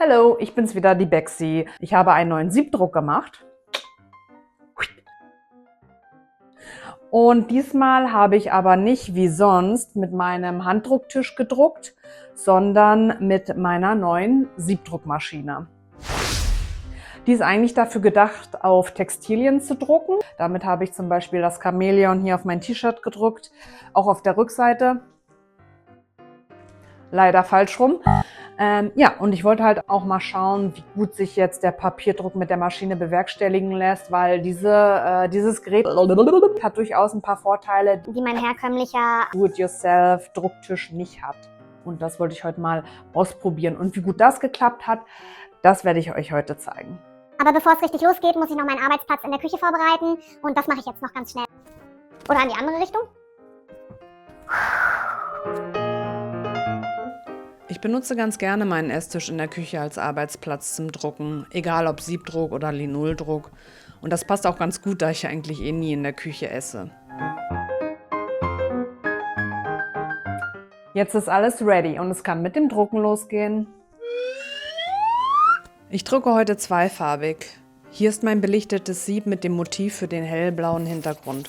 Hallo, ich bin's wieder, die Bexi. Ich habe einen neuen Siebdruck gemacht. Und diesmal habe ich aber nicht wie sonst mit meinem Handdrucktisch gedruckt, sondern mit meiner neuen Siebdruckmaschine. Die ist eigentlich dafür gedacht, auf Textilien zu drucken. Damit habe ich zum Beispiel das Chamäleon hier auf mein T-Shirt gedruckt, auch auf der Rückseite. Leider falsch rum. Ja, und ich wollte halt auch mal schauen, wie gut sich jetzt der Papierdruck mit der Maschine bewerkstelligen lässt, weil dieses Gerät hat durchaus ein paar Vorteile, die mein herkömmlicher Do-it-yourself-Drucktisch nicht hat. Und das wollte ich heute mal ausprobieren. Und wie gut das geklappt hat, das werde ich euch heute zeigen. Aber bevor es richtig losgeht, muss ich noch meinen Arbeitsplatz in der Küche vorbereiten und das mache ich jetzt noch ganz schnell. Oder in die andere Richtung? Ich benutze ganz gerne meinen Esstisch in der Küche als Arbeitsplatz zum Drucken, egal ob Siebdruck oder Linoldruck. Und das passt auch ganz gut, da ich eigentlich nie in der Küche esse. Jetzt ist alles ready und es kann mit dem Drucken losgehen. Ich drucke heute zweifarbig. Hier ist mein belichtetes Sieb mit dem Motiv für den hellblauen Hintergrund.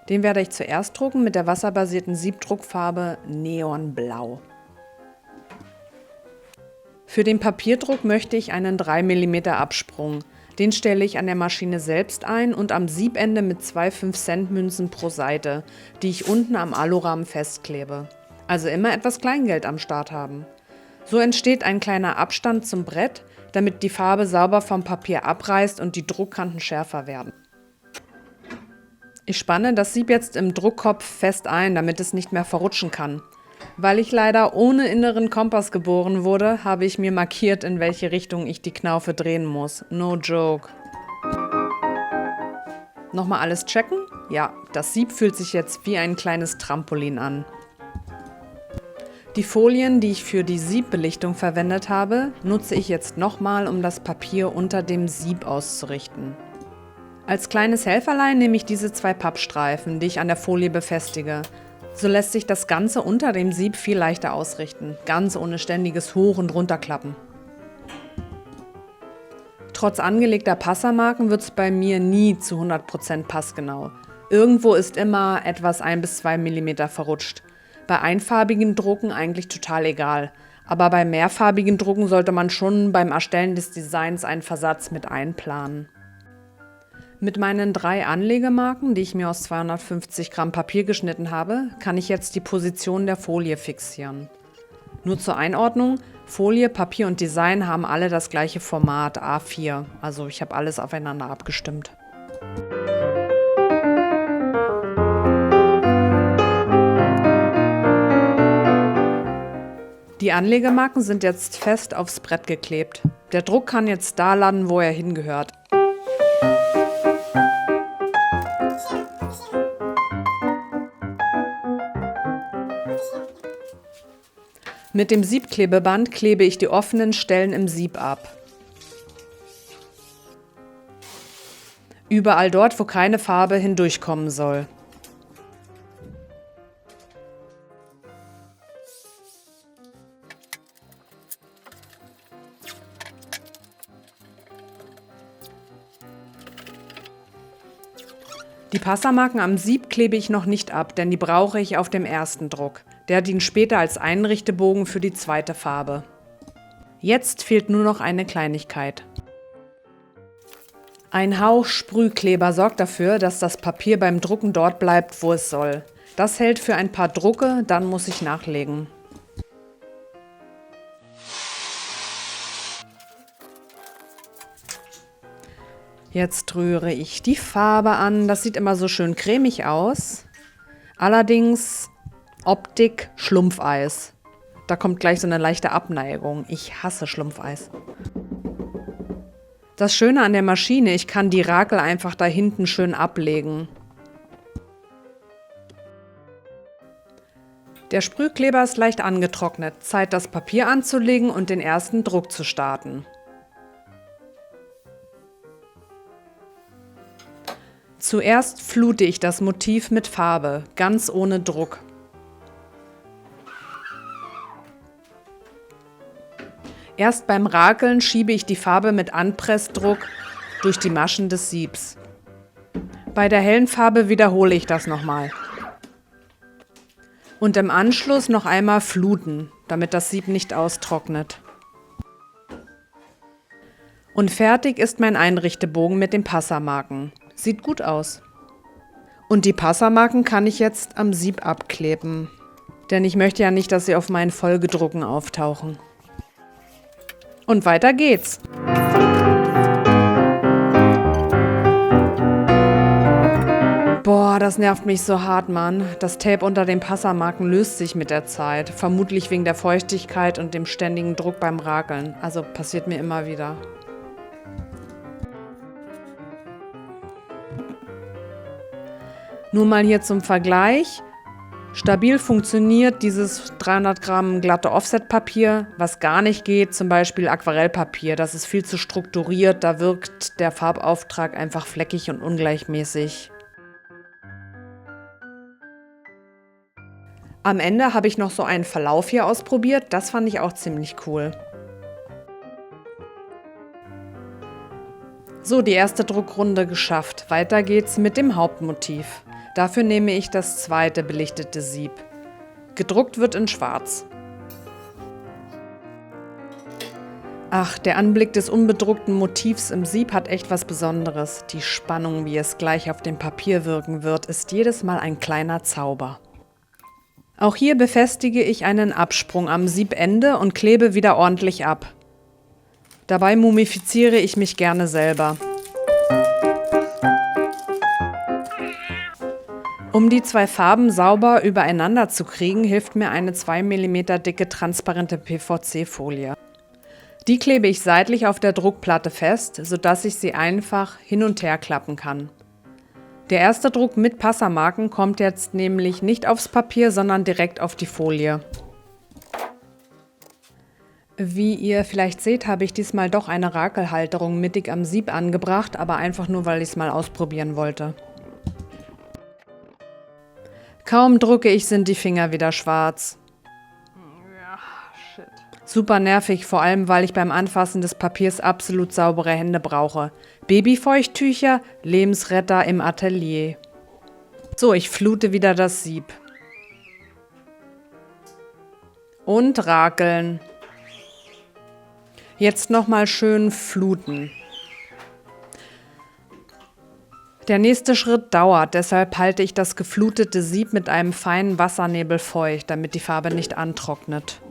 Den werde ich zuerst drucken mit der wasserbasierten Siebdruckfarbe Neonblau. Für den Papierdruck möchte ich einen 3 mm Absprung. Den stelle ich an der Maschine selbst ein und am Siebende mit 2 5-Cent-Münzen pro Seite, die ich unten am Alurahmen festklebe. Also immer etwas Kleingeld am Start haben. So entsteht ein kleiner Abstand zum Brett, damit die Farbe sauber vom Papier abreißt und die Druckkanten schärfer werden. Ich spanne das Sieb jetzt im Druckkopf fest ein, damit es nicht mehr verrutschen kann. Weil ich leider ohne inneren Kompass geboren wurde, habe ich mir markiert, in welche Richtung ich die Knaufe drehen muss. No joke. Nochmal alles checken? Ja, das Sieb fühlt sich jetzt wie ein kleines Trampolin an. Die Folien, die ich für die Siebbelichtung verwendet habe, nutze ich jetzt nochmal, um das Papier unter dem Sieb auszurichten. Als kleines Helferlein nehme ich diese 2 Pappstreifen, die ich an der Folie befestige. So lässt sich das Ganze unter dem Sieb viel leichter ausrichten, ganz ohne ständiges Hoch- und Runterklappen. Trotz angelegter Passermarken wird es bei mir nie zu 100% passgenau. Irgendwo ist immer etwas 1 bis 2 mm verrutscht. Bei einfarbigen Drucken eigentlich total egal. Aber bei mehrfarbigen Drucken sollte man schon beim Erstellen des Designs einen Versatz mit einplanen. Mit meinen 3 Anlegemarken, die ich mir aus 250 Gramm Papier geschnitten habe, kann ich jetzt die Position der Folie fixieren. Nur zur Einordnung, Folie, Papier und Design haben alle das gleiche Format, A4. Also ich habe alles aufeinander abgestimmt. Die Anlegemarken sind jetzt fest aufs Brett geklebt. Der Druck kann jetzt da landen, wo er hingehört. Mit dem Siebklebeband klebe ich die offenen Stellen im Sieb ab. Überall dort, wo keine Farbe hindurchkommen soll. Die Passermarken am Sieb klebe ich noch nicht ab, denn die brauche ich auf dem ersten Druck. Der dient später als Einrichtebogen für die zweite Farbe. Jetzt fehlt nur noch eine Kleinigkeit. Ein Hauch Sprühkleber sorgt dafür, dass das Papier beim Drucken dort bleibt, wo es soll. Das hält für ein paar Drucke, dann muss ich nachlegen. Jetzt rühre ich die Farbe an. Das sieht immer so schön cremig aus. Allerdings Optik Schlumpfeis. Da kommt gleich so eine leichte Abneigung. Ich hasse Schlumpfeis. Das Schöne an der Maschine, ich kann die Rakel einfach da hinten schön ablegen. Der Sprühkleber ist leicht angetrocknet. Zeit, das Papier anzulegen und den ersten Druck zu starten. Zuerst flute ich das Motiv mit Farbe, ganz ohne Druck. Erst beim Rakeln schiebe ich die Farbe mit Anpressdruck durch die Maschen des Siebs. Bei der hellen Farbe wiederhole ich das nochmal. Und im Anschluss noch einmal fluten, damit das Sieb nicht austrocknet. Und fertig ist mein Einrichtebogen mit den Passamarken. Sieht gut aus. Und die Passamarken kann ich jetzt am Sieb abkleben. Denn ich möchte ja nicht, dass sie auf meinen Folgedrucken auftauchen. Und weiter geht's. Boah, das nervt mich so hart, Mann. Das Tape unter den Passamarken löst sich mit der Zeit. Vermutlich wegen der Feuchtigkeit und dem ständigen Druck beim Rakeln. Also passiert mir immer wieder. Nur mal hier zum Vergleich. Stabil funktioniert dieses 300 Gramm glatte Offsetpapier. Was gar nicht geht, zum Beispiel Aquarellpapier. Das ist viel zu strukturiert, da wirkt der Farbauftrag einfach fleckig und ungleichmäßig. Am Ende habe ich noch so einen Verlauf hier ausprobiert. Das fand ich auch ziemlich cool. So, die erste Druckrunde geschafft. Weiter geht's mit dem Hauptmotiv. Dafür nehme ich das zweite belichtete Sieb. Gedruckt wird in Schwarz. Ach, der Anblick des unbedruckten Motivs im Sieb hat echt was Besonderes. Die Spannung, wie es gleich auf dem Papier wirken wird, ist jedes Mal ein kleiner Zauber. Auch hier befestige ich einen Absprung am Siebende und klebe wieder ordentlich ab. Dabei mumifiziere ich mich gerne selber. Um die zwei Farben sauber übereinander zu kriegen, hilft mir eine 2 mm dicke transparente PVC-Folie. Die klebe ich seitlich auf der Druckplatte fest, sodass ich sie einfach hin und her klappen kann. Der erste Druck mit Passamarken kommt jetzt nämlich nicht aufs Papier, sondern direkt auf die Folie. Wie ihr vielleicht seht, habe ich diesmal doch eine Rakelhalterung mittig am Sieb angebracht, aber einfach nur, weil ich es mal ausprobieren wollte. Kaum drucke ich, sind die Finger wieder schwarz. Ja, shit. Super nervig, vor allem, weil ich beim Anfassen des Papiers absolut saubere Hände brauche. Babyfeuchttücher, Lebensretter im Atelier. So, ich flute wieder das Sieb. Und rakeln. Jetzt nochmal schön fluten. Der nächste Schritt dauert, deshalb halte ich das geflutete Sieb mit einem feinen Wassernebel feucht, damit die Farbe nicht antrocknet.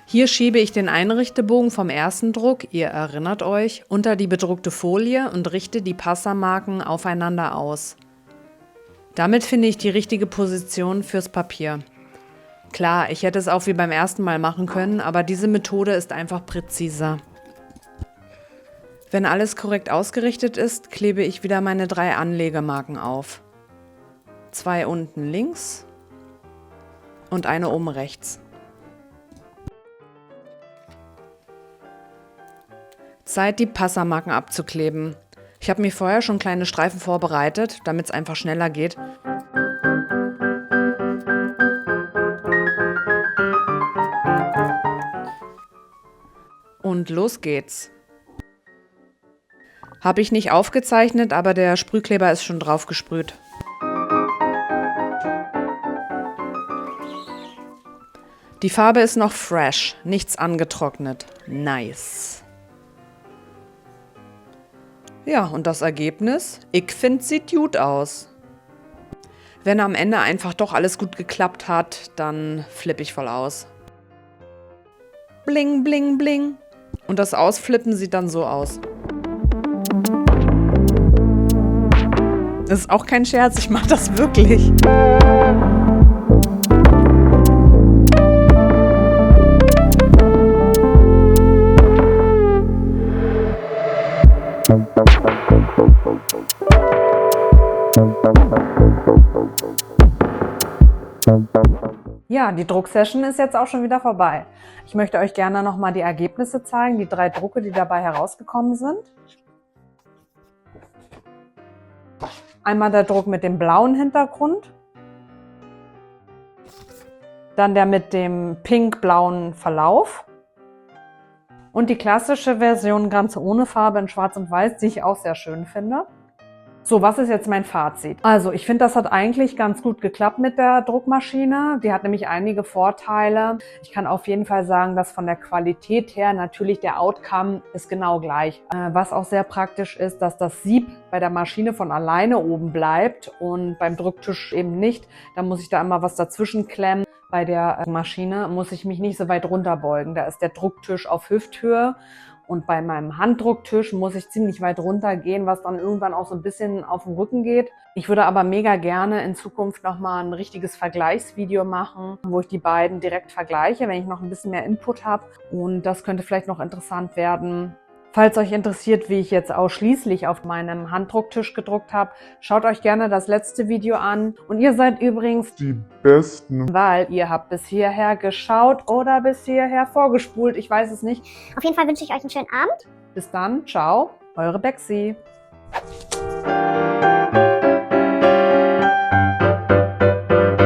Hier schiebe ich den Einrichtebogen vom ersten Druck, ihr erinnert euch, unter die bedruckte Folie und richte die Passamarken aufeinander aus. Damit finde ich die richtige Position fürs Papier. Klar, ich hätte es auch wie beim ersten Mal machen können, aber diese Methode ist einfach präziser. Wenn alles korrekt ausgerichtet ist, klebe ich wieder meine 3 Anlegemarken auf. 2 unten links und eine oben rechts. Zeit, die Passamarken abzukleben. Ich habe mir vorher schon kleine Streifen vorbereitet, damit es einfach schneller geht. Und los geht's. Habe ich nicht aufgezeichnet, aber der Sprühkleber ist schon drauf gesprüht. Die Farbe ist noch fresh, nichts angetrocknet. Nice. Ja, und das Ergebnis? Ich finde, sieht gut aus. Wenn am Ende einfach doch alles gut geklappt hat, dann flippe ich voll aus. Bling, bling, bling. Und das Ausflippen sieht dann so aus. Das ist auch kein Scherz, ich mache das wirklich. Ja, die Drucksession ist jetzt auch schon wieder vorbei. Ich möchte euch gerne nochmal die Ergebnisse zeigen, die 3 Drucke, die dabei herausgekommen sind. Einmal der Druck mit dem blauen Hintergrund, dann der mit dem pink-blauen Verlauf Und die klassische Version ganz ohne Farbe in Schwarz und Weiß, die ich auch sehr schön finde. So, was ist jetzt mein Fazit? Also, ich finde, das hat eigentlich ganz gut geklappt mit der Druckmaschine. Die hat nämlich einige Vorteile. Ich kann auf jeden Fall sagen, dass von der Qualität her natürlich der Outcome ist genau gleich. Was auch sehr praktisch ist, dass das Sieb bei der Maschine von alleine oben bleibt und beim Drucktisch eben nicht. Da muss ich da immer was dazwischen klemmen. Bei der Maschine muss ich mich nicht so weit runterbeugen. Da ist der Drucktisch auf Hüfthöhe. Und bei meinem Handdrucktisch muss ich ziemlich weit runter gehen, was dann irgendwann auch so ein bisschen auf den Rücken geht. Ich würde aber mega gerne in Zukunft nochmal ein richtiges Vergleichsvideo machen, wo ich die beiden direkt vergleiche, wenn ich noch ein bisschen mehr Input habe. Und das könnte vielleicht noch interessant werden. Falls euch interessiert, wie ich jetzt ausschließlich auf meinem Handdrucktisch gedruckt habe, schaut euch gerne das letzte Video an. Und ihr seid übrigens die Besten, weil ihr habt bis hierher geschaut oder bis hierher vorgespult. Ich weiß es nicht. Auf jeden Fall wünsche ich euch einen schönen Abend. Bis dann, ciao, eure Bexi.